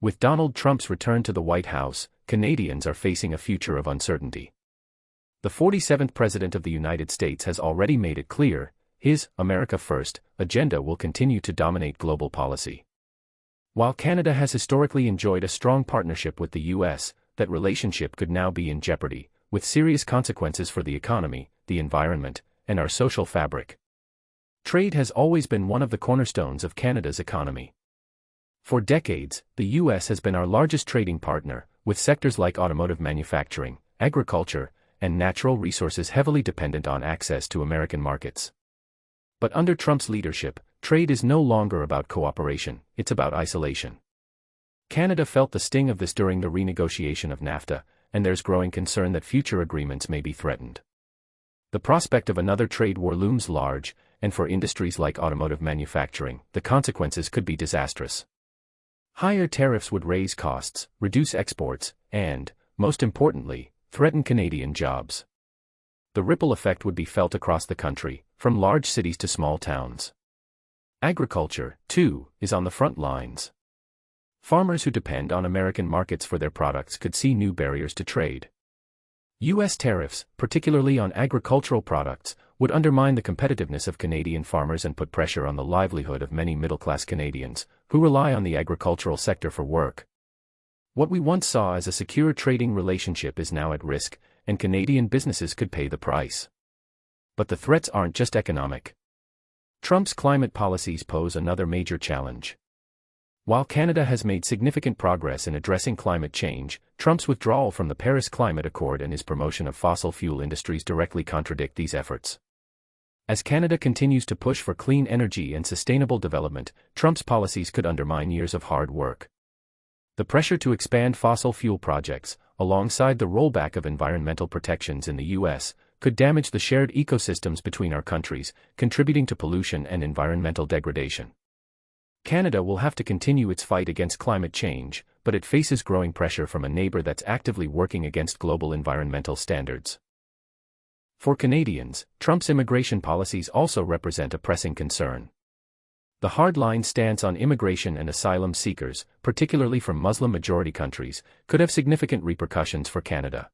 With Donald Trump's return to the White House, Canadians are facing a future of uncertainty. The 47th President of the United States has already made it clear, his America First agenda will continue to dominate global policy. While Canada has historically enjoyed a strong partnership with the U.S., that relationship could now be in jeopardy, with serious consequences for the economy, the environment, and our social fabric. Trade has always been one of the cornerstones of Canada's economy. For decades, the U.S. has been our largest trading partner, with sectors like automotive manufacturing, agriculture, and natural resources heavily dependent on access to American markets. But under Trump's leadership, trade is no longer about cooperation, it's about isolation. Canada felt the sting of this during the renegotiation of NAFTA, and there's growing concern that future agreements may be threatened. The prospect of another trade war looms large, and for industries like automotive manufacturing, the consequences could be disastrous. Higher tariffs would raise costs, reduce exports, and, most importantly, threaten Canadian jobs. The ripple effect would be felt across the country, from large cities to small towns. Agriculture, too, is on the front lines. Farmers who depend on American markets for their products could see new barriers to trade. U.S. tariffs, particularly on agricultural products, would undermine the competitiveness of Canadian farmers and put pressure on the livelihood of many middle-class Canadians, who rely on the agricultural sector for work. What we once saw as a secure trading relationship is now at risk, and Canadian businesses could pay the price. But the threats aren't just economic. Trump's climate policies pose another major challenge. While Canada has made significant progress in addressing climate change, Trump's withdrawal from the Paris Climate Accord and his promotion of fossil fuel industries directly contradict these efforts. As Canada continues to push for clean energy and sustainable development, Trump's policies could undermine years of hard work. The pressure to expand fossil fuel projects, alongside the rollback of environmental protections in the U.S., could damage the shared ecosystems between our countries, contributing to pollution and environmental degradation. Canada will have to continue its fight against climate change, but it faces growing pressure from a neighbor that's actively working against global environmental standards. For Canadians, Trump's immigration policies also represent a pressing concern. The hardline stance on immigration and asylum seekers, particularly from Muslim-majority countries, could have significant repercussions for Canada.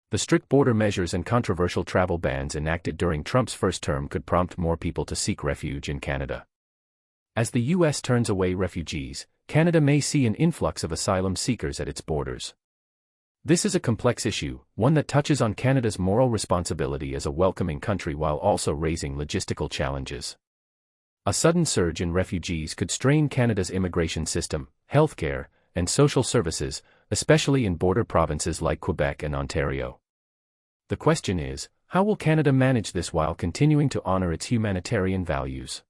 The strict border measures and controversial travel bans enacted during Trump's first term could prompt more people to seek refuge in Canada. As the U.S. turns away refugees, Canada may see an influx of asylum seekers at its borders. This is a complex issue, one that touches on Canada's moral responsibility as a welcoming country while also raising logistical challenges. A sudden surge in refugees could strain Canada's immigration system, healthcare, and social services, especially in border provinces like Quebec and Ontario. The question is, how will Canada manage this while continuing to honor its humanitarian values?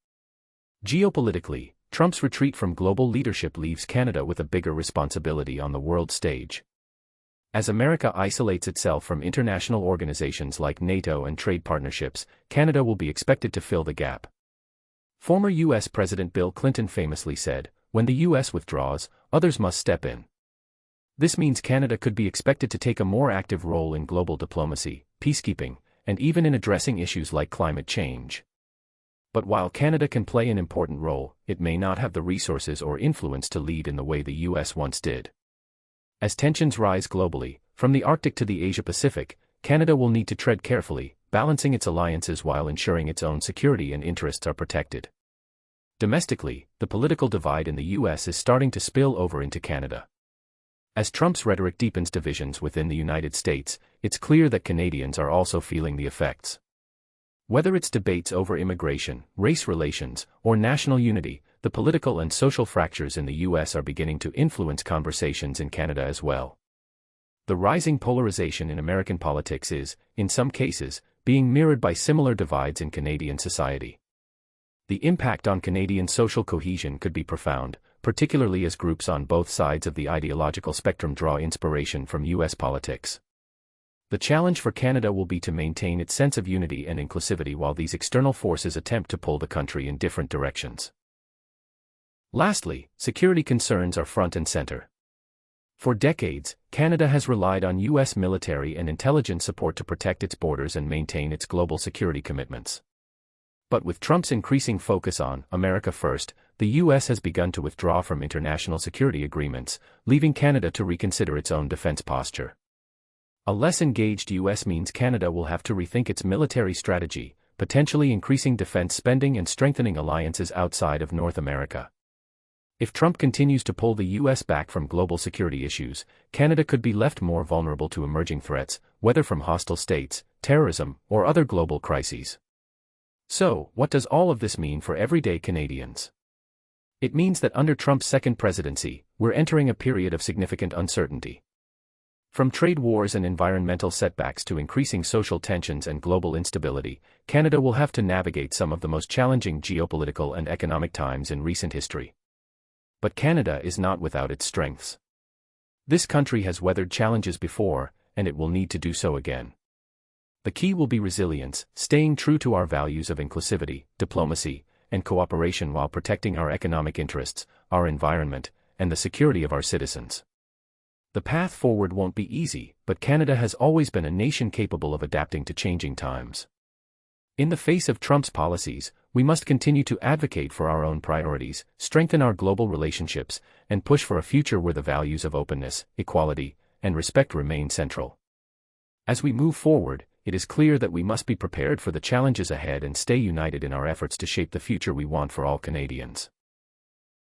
Geopolitically, Trump's retreat from global leadership leaves Canada with a bigger responsibility on the world stage. As America isolates itself from international organizations like NATO and trade partnerships, Canada will be expected to fill the gap. Former U.S. President Bill Clinton famously said, "When the U.S. withdraws, others must step in." This means Canada could be expected to take a more active role in global diplomacy, peacekeeping, and even in addressing issues like climate change. But while Canada can play an important role, it may not have the resources or influence to lead in the way the U.S. once did. As tensions rise globally, from the Arctic to the Asia-Pacific, Canada will need to tread carefully, balancing its alliances while ensuring its own security and interests are protected. Domestically, the political divide in the U.S. is starting to spill over into Canada. As Trump's rhetoric deepens divisions within the United States, it's clear that Canadians are also feeling the effects. Whether it's debates over immigration, race relations, or national unity, the political and social fractures in the U.S. are beginning to influence conversations in Canada as well. The rising polarization in American politics is, in some cases, being mirrored by similar divides in Canadian society. The impact on Canadian social cohesion could be profound, particularly as groups on both sides of the ideological spectrum draw inspiration from U.S. politics. The challenge for Canada will be to maintain its sense of unity and inclusivity while these external forces attempt to pull the country in different directions. Lastly, security concerns are front and center. For decades, Canada has relied on U.S. military and intelligence support to protect its borders and maintain its global security commitments. But with Trump's increasing focus on America First, the U.S. has begun to withdraw from international security agreements, leaving Canada to reconsider its own defense posture. A less engaged U.S. means Canada will have to rethink its military strategy, potentially increasing defense spending and strengthening alliances outside of North America. If Trump continues to pull the U.S. back from global security issues, Canada could be left more vulnerable to emerging threats, whether from hostile states, terrorism, or other global crises. So, what does all of this mean for everyday Canadians? It means that under Trump's second presidency, we're entering a period of significant uncertainty. From trade wars and environmental setbacks to increasing social tensions and global instability, Canada will have to navigate some of the most challenging geopolitical and economic times in recent history. But Canada is not without its strengths. This country has weathered challenges before, and it will need to do so again. The key will be resilience, staying true to our values of inclusivity, diplomacy, and cooperation while protecting our economic interests, our environment, and the security of our citizens. The path forward won't be easy, but Canada has always been a nation capable of adapting to changing times. In the face of Trump's policies, we must continue to advocate for our own priorities, strengthen our global relationships, and push for a future where the values of openness, equality, and respect remain central. As we move forward, it is clear that we must be prepared for the challenges ahead and stay united in our efforts to shape the future we want for all Canadians.